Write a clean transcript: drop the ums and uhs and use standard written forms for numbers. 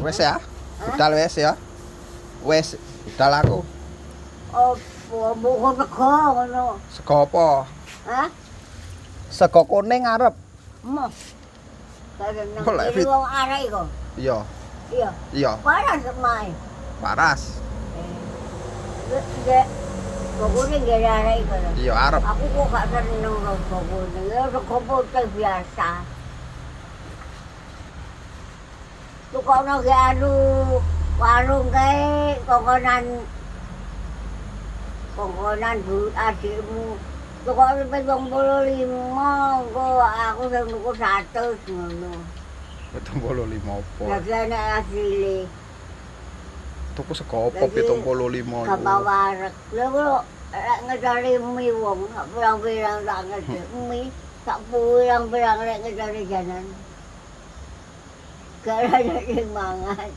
Wes ya? Budal wes ya? Wes, budal aku. Apa bukan sego ngono. Sego apa? Hah? Sego kuning arep. Mo. Kaya nang Kok lek fit? wong arek kok. Iya, Iya. iya, Paras mae. paras. Gak pokoknya gak ada arek kok. Iya, arep. Aku kok gak seneng rego kuning. Ya rego putih biasa. Tukono ge anu warung kae kongkonan duit adikmu. Tukono 75 kok aku sing tuku 100 ngono. 75 apa? Lagi enak asile. Tuku sego apa 75 Gak iku? warek. Lha kok ngecari mie wong, pirang-pirang tak ngecek mie, tak pirang-pirang rek ngecari jalan. Gara ada yang mangan.